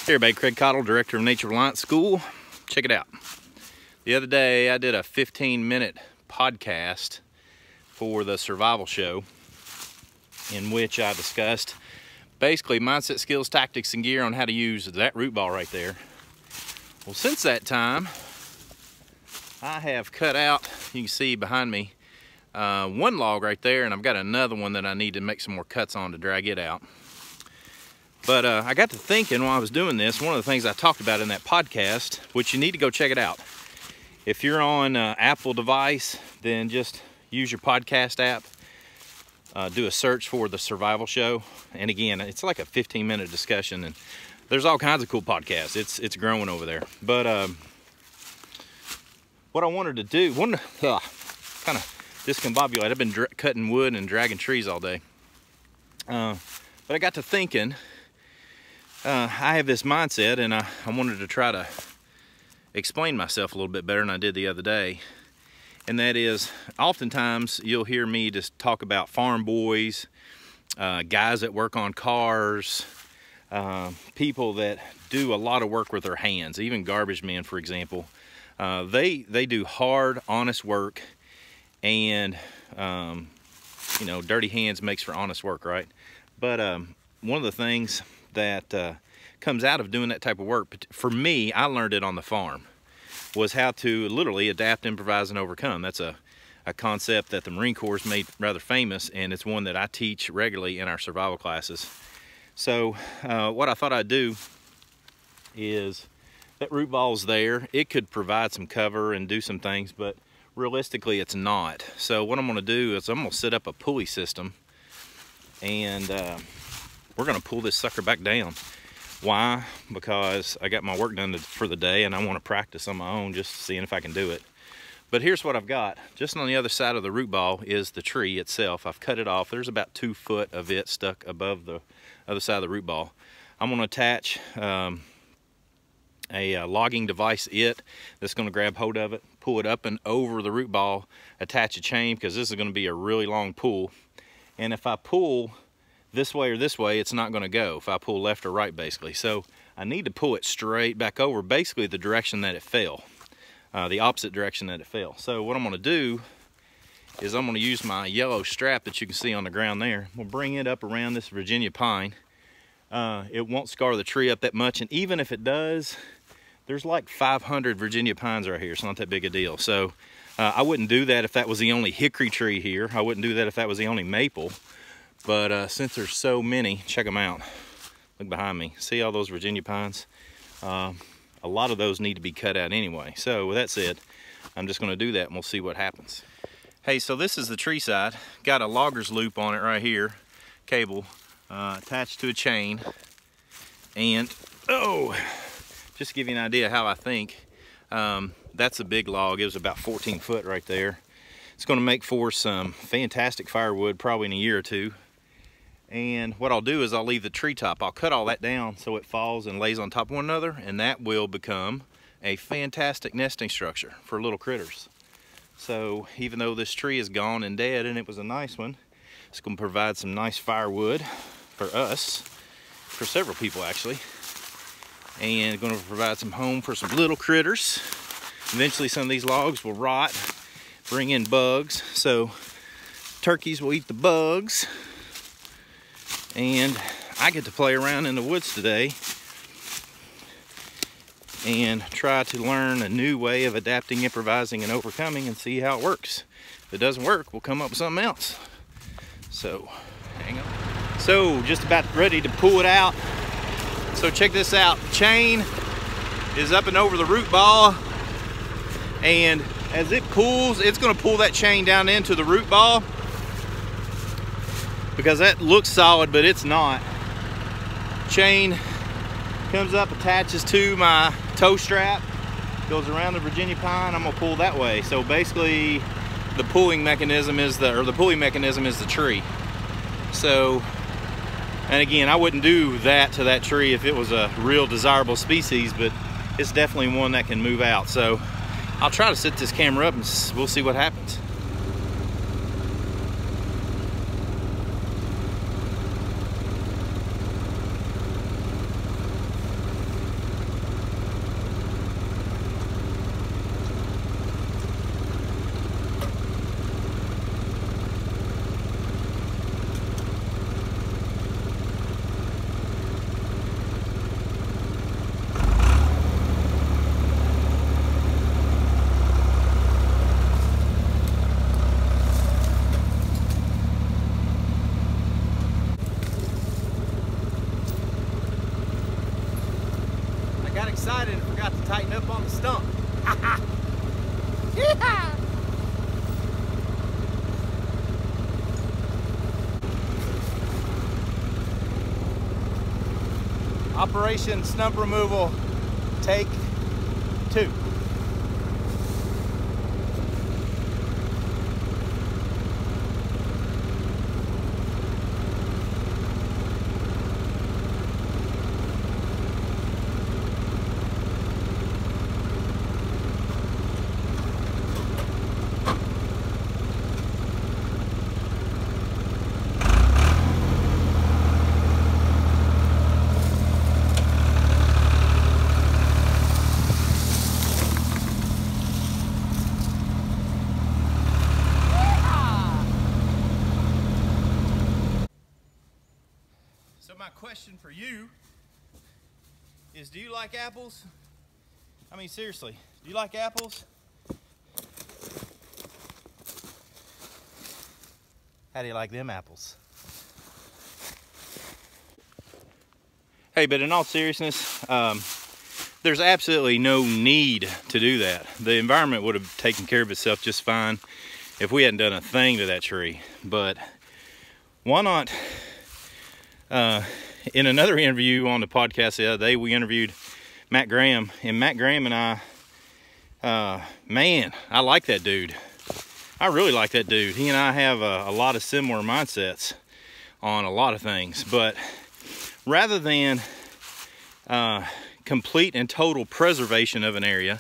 Hey everybody, Craig Cottle, Director of Nature Reliance School. Check it out. The other day I did a 15-minute podcast for the survival show in which I discussed basically mindset, skills, tactics, and gear on how to use that root ball right there. Well, since that time, I have cut out, you can see behind me, one log right there, and I've got another one that I need to make some more cuts on to drag it out. But I got to thinking while I was doing this, one of the things I talked about in that podcast, which you need to go check it out. If you're on an Apple device, then just use your podcast app. Do a search for the survival show. And again, it's like a 15-minute discussion, and there's all kinds of cool podcasts. It's growing over there. But what I wanted to do, kind of discombobulated. I've been cutting wood and dragging trees all day. But I got to thinking, I have this mindset, and I wanted to try to explain myself a little bit better than I did the other day. And that is, oftentimes you'll hear me just talk about farm boys, guys that work on cars, people that do a lot of work with their hands, even garbage men, for example. They do hard, honest work, and you know, dirty hands makes for honest work, right? But one of the things that comes out of doing that type of work, for me, I learned it on the farm, was how to literally adapt, improvise, and overcome. That's a concept that the Marine Corps has made rather famous, and it's one that I teach regularly in our survival classes. So what I thought I'd do is, that root ball's there. It could provide some cover and do some things, but realistically it's not. So what I'm going to do is I'm going to set up a pulley system, and we're going to pull this sucker back down. Why? Because I got my work done for the day, and I want to practice on my own, just seeing if I can do it. But here's what I've got. Just on the other side of the root ball is the tree itself. I've cut it off. There's about 2 foot of it stuck above the other side of the root ball. I'm going to attach a logging device that's going to grab hold of it, pull it up and over the root ball, attach a chain, because this is going to be a really long pull. And if I pull this way or this way, it's not going to go if I pull left or right, basically. So I need to pull it straight back over, basically the direction that it fell, the opposite direction that it fell. So what I'm going to do is I'm going to use my yellow strap that you can see on the ground there. We'll bring it up around this Virginia pine. It won't scar the tree up that much, and even if it does, there's like 500 Virginia pines right here. It's not that big a deal. So I wouldn't do that if that was the only hickory tree here. I wouldn't do that if that was the only maple. But since there's so many, check them out. Look behind me. See all those Virginia pines? A lot of those need to be cut out anyway. So with that said, I'm just going to do that, and we'll see what happens. Hey, so this is the tree side. Got a logger's loop on it right here, cable, attached to a chain. And, just to give you an idea how I think, that's a big log. It was about 14 foot right there. It's going to make for some fantastic firewood probably in a year or two. And what I'll do is I'll leave the treetop. I'll cut all that down so it falls and lays on top of one another, and that will become a fantastic nesting structure for little critters. So even though this tree is gone and dead, and it was a nice one, it's going to provide some nice firewood for us, for several people actually, and going to provide some home for some little critters. Eventually some of these logs will rot, bring in bugs, so turkeys will eat the bugs. And I get to play around in the woods today and try to learn a new way of adapting, improvising, and overcoming, and see how it works. If it doesn't work, we'll come up with something else. So, hang on. So, just about ready to pull it out. So check this out. The chain is up and over the root ball, and as it pulls, it's going to pull that chain down into the root ball, because that looks solid, but it's not. Chain comes up, attaches to my toe strap, goes around the Virginia pine. I'm gonna pull that way. So basically, the pulling mechanism is the pulley mechanism is the tree. So, and again, I wouldn't do that to that tree if it was a real desirable species, but it's definitely one that can move out. So I'll try to set this camera up, and we'll see what happens. excited and forgot to tighten up on the stump. Yeah! Operation Stump Removal, take 2. So my question for you is, do you like apples? I mean, seriously, do you like apples? How do you like them apples? Hey, but in all seriousness, there's absolutely no need to do that. The environment would have taken care of itself just fine if we hadn't done a thing to that tree. But why not? In another interview on the podcast the other day, we interviewed Matt Graham, and Matt Graham and I, man, I like that dude. I really like that dude. He and I have a lot of similar mindsets on a lot of things, but rather than complete and total preservation of an area,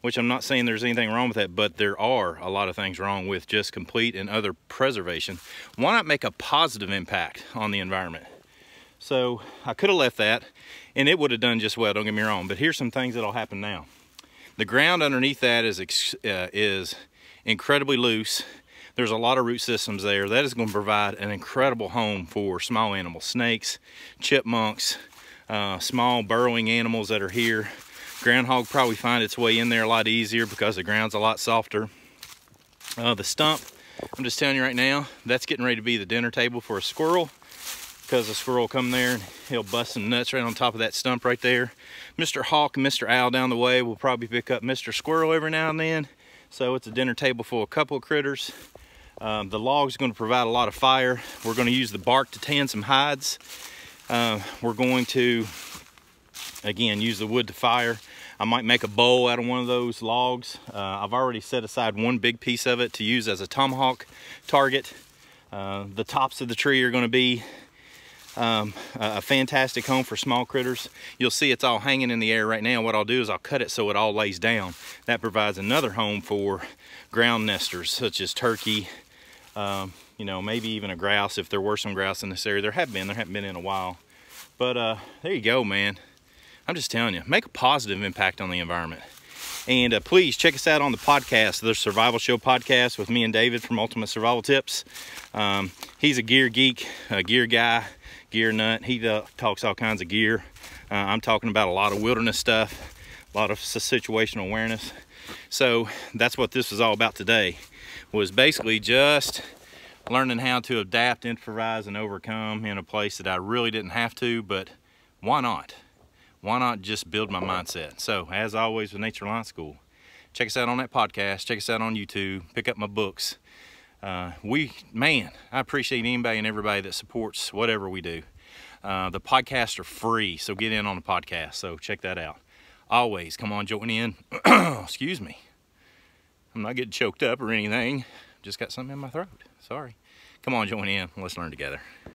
which I'm not saying there's anything wrong with that, but there are a lot of things wrong with just complete and utter preservation, why not make a positive impact on the environment? So I could have left that and it would have done just well, don't get me wrong, but here's some things that'll happen now. The ground underneath that is incredibly loose. There's a lot of root systems there. That is going to provide an incredible home for small animals, snakes, chipmunks, small burrowing animals that are here. Groundhog probably find its way in there a lot easier because the ground's a lot softer. The stump, I'm just telling you right now, that's getting ready to be the dinner table for a squirrel, because the squirrel will come there and he'll bust some nuts right on top of that stump right there. Mr. Hawk and Mr. Owl down the way will probably pick up Mr. Squirrel every now and then. So it's a dinner table for a couple of critters. The log's going to provide a lot of fire. We're going to use the bark to tan some hides. We're going to, again, use the wood to fire. I might make a bowl out of one of those logs. I've already set aside one big piece of it to use as a tomahawk target. The tops of the tree are going to be a fantastic home for small critters. You'll see it's all hanging in the air right now. What I'll do is I'll cut it so it all lays down. That provides another home for ground nesters such as turkey, you know, maybe even a grouse if there were some grouse in this area. There haven't been in a while. But there you go, man. I'm just telling you, make a positive impact on the environment. And please check us out on the podcast, the Survival Show podcast with me and David from Ultimate Survival Tips. He's a gear geek, a gear guy, gear nut. He talks all kinds of gear. I'm talking about a lot of wilderness stuff, a lot of situational awareness. So that's what this was all about today, was basically just learning how to adapt, improvise, and overcome in a place that I really didn't have to, but why not? Why not just build my mindset? So, as always with Nature Alliance School, check us out on that podcast. Check us out on YouTube. Pick up my books. Man, I appreciate anybody and everybody that supports whatever we do. The podcasts are free, so get in on the podcast. So, check that out. Always, come on, join in. Excuse me. I'm not getting choked up or anything. Just got something in my throat. Sorry. Come on, join in. Let's learn together.